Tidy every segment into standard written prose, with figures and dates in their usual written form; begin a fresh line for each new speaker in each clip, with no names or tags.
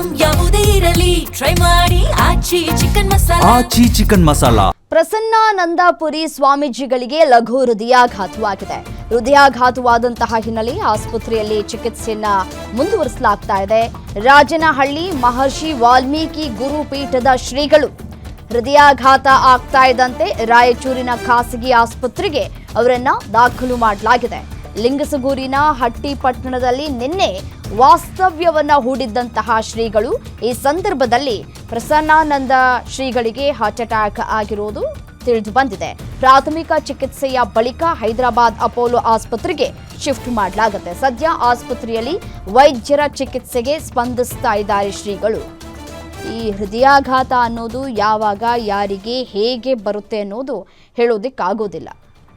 Item ಯಾವುದೇ ಇರಲಿ try ಮಾಡಿ ಆಚಿ ಚಿಕನ್ ಮಸಾಲಾ.
ಪ್ರಸನ್ನಾನಂದಪುರಿ ಸ್ವಾಮೀಜಿಗಳಿಗೆ ಲಘು ಹೃದಯಾಘಾತವಾಗಿದೆ. ಹೃದಯಾಘಾತವಾದಂತಹ ಹಿನ್ನೆಲೆ ಆಸ್ಪತ್ರೆಯಲ್ಲಿ ಚಿಕಿತ್ಸೆಯನ್ನ ಮುಂದುವರಿಸಲಾಗ್ತಾ ಇದೆ. ರಾಜನಹಳ್ಳಿ ಮಹರ್ಷಿ ವಾಲ್ಮೀಕಿ ಗುರುಪೀಠದ ಶ್ರೀಗಳು ಹೃದಯಾಘಾತ ಆಗ್ತಾ ಇದ್ದಂತೆ ರಾಯಚೂರಿನ ಖಾಸಗಿ ಆಸ್ಪತ್ರೆಗೆ ಅವರನ್ನ ದಾಖಲು ಮಾಡಲಾಗಿದೆ. ಲಿಂಗಸಗೂರಿನ ಹಟ್ಟಿಪಟ್ಟಣದಲ್ಲಿ ನಿನ್ನೆ ವಾಸ್ತವ್ಯವನ್ನ ಹೂಡಿದ್ದಂತಹ ಶ್ರೀಗಳು ಈ ಸಂದರ್ಭದಲ್ಲಿ ಪ್ರಸನ್ನಾನಂದ ಶ್ರೀಗಳಿಗೆ ಹಾರ್ಟ್ ಅಟ್ಯಾಕ್ ಆಗಿರುವುದು ತಿಳಿದು ಬಂದಿದೆ. ಪ್ರಾಥಮಿಕ ಚಿಕಿತ್ಸೆಯ ಬಳಿಕ ಹೈದರಾಬಾದ್ ಅಪೋಲೋ ಆಸ್ಪತ್ರೆಗೆ ಶಿಫ್ಟ್ ಮಾಡಲಾಗುತ್ತೆ. ಸದ್ಯ ಆಸ್ಪತ್ರೆಯಲ್ಲಿ ವೈದ್ಯರ ಚಿಕಿತ್ಸೆಗೆ ಸ್ಪಂದಿಸ್ತಾ ಇದ್ದಾರೆ ಶ್ರೀಗಳು. ಈ ಹೃದಯಾಘಾತ ಅನ್ನೋದು ಯಾವಾಗ ಯಾರಿಗೆ ಹೇಗೆ ಬರುತ್ತೆ ಅನ್ನೋದು ಹೇಳೋದಕ್ಕಾಗೋದಿಲ್ಲ.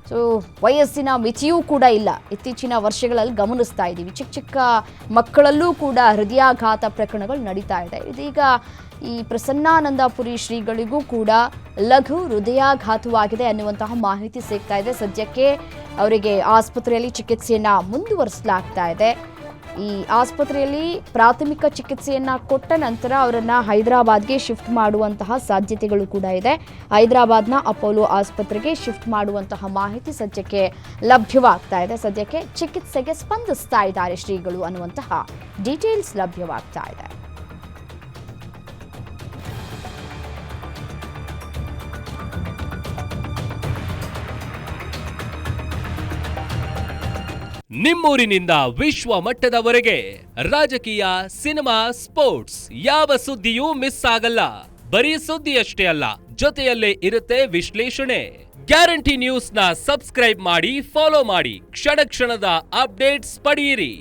ಸೊ ವಯಸ್ಸಿನ ಮಿತಿಯೂ ಕೂಡ ಇಲ್ಲ. ಇತ್ತೀಚಿನ ವರ್ಷಗಳಲ್ಲಿ ಗಮನಿಸ್ತಾ ಇದ್ದೀವಿ, ಚಿಕ್ಕ ಚಿಕ್ಕ ಮಕ್ಕಳಲ್ಲೂ ಕೂಡ ಹೃದಯಾಘಾತ ಪ್ರಕರಣಗಳು ನಡೀತಾ ಇದೆ. ಇದೀಗ ಈ ಪ್ರಸನ್ನಾನಂದಪುರಿ ಶ್ರೀಗಳಿಗೂ ಕೂಡ ಲಘು ಹೃದಯಾಘಾತವಾಗಿದೆ ಅನ್ನುವಂತಹ ಮಾಹಿತಿ ಸಿಗ್ತಾ ಇದೆ. ಸದ್ಯಕ್ಕೆ ಅವರಿಗೆ ಆಸ್ಪತ್ರೆಯಲ್ಲಿ ಚಿಕಿತ್ಸೆಯನ್ನು ಮುಂದುವರಿಸಲಾಗ್ತಾ ಇದೆ. ಈ ಆಸ್ಪತ್ರೆಯಲ್ಲಿ ಪ್ರಾಥಮಿಕ ಚಿಕಿತ್ಸೆಯನ್ನ ಕೊಟ್ಟ ನಂತರ ಅವರನ್ನ ಹೈದರಾಬಾದ್ಗೆ ಶಿಫ್ಟ್ ಮಾಡುವಂತಹ ಸಾಧ್ಯತೆಗಳು ಕೂಡ ಇದೆ. ಹೈದರಾಬಾದ್ನ ಅಪೋಲೋ ಆಸ್ಪತ್ರೆಗೆ ಶಿಫ್ಟ್ ಮಾಡುವಂತಹ ಮಾಹಿತಿ ಸದ್ಯಕ್ಕೆ ಲಭ್ಯವಾಗ್ತಾ ಇದೆ. ಸದ್ಯಕ್ಕೆ ಚಿಕಿತ್ಸೆಗೆ ಸ್ಪಂದಿಸ್ತಾ ಇದ್ದಾರೆ ಶ್ರೀಗಳು ಅನ್ನುವಂತಹ ಡೀಟೇಲ್ಸ್ ಲಭ್ಯವಾಗ್ತಾ ಇದೆ.
ನಿಮ್ಮೂರಿನಿಂದ ವಿಶ್ವ ಮಟ್ಟದವರೆಗೆ ರಾಜಕೀಯ, ಸಿನಿಮಾ, ಸ್ಪೋರ್ಟ್ಸ್ ಯಾವ ಸುದ್ದಿಯೂ ಮಿಸ್ ಆಗಲ್ಲ. ಬರೀ ಸುದ್ದಿಯಷ್ಟೇ ಅಲ್ಲ, ಜೊತೆಯಲ್ಲೇ ಇರುತ್ತೆ ವಿಶ್ಲೇಷಣೆ. ಗ್ಯಾರಂಟಿ ನ್ಯೂಸ್ನ ಸಬ್ಸ್ಕ್ರೈಬ್ ಮಾಡಿ, ಫಾಲೋ ಮಾಡಿ, ಕ್ಷಣ ಕ್ಷಣದ ಅಪ್ಡೇಟ್ಸ್ ಪಡೆಯಿರಿ.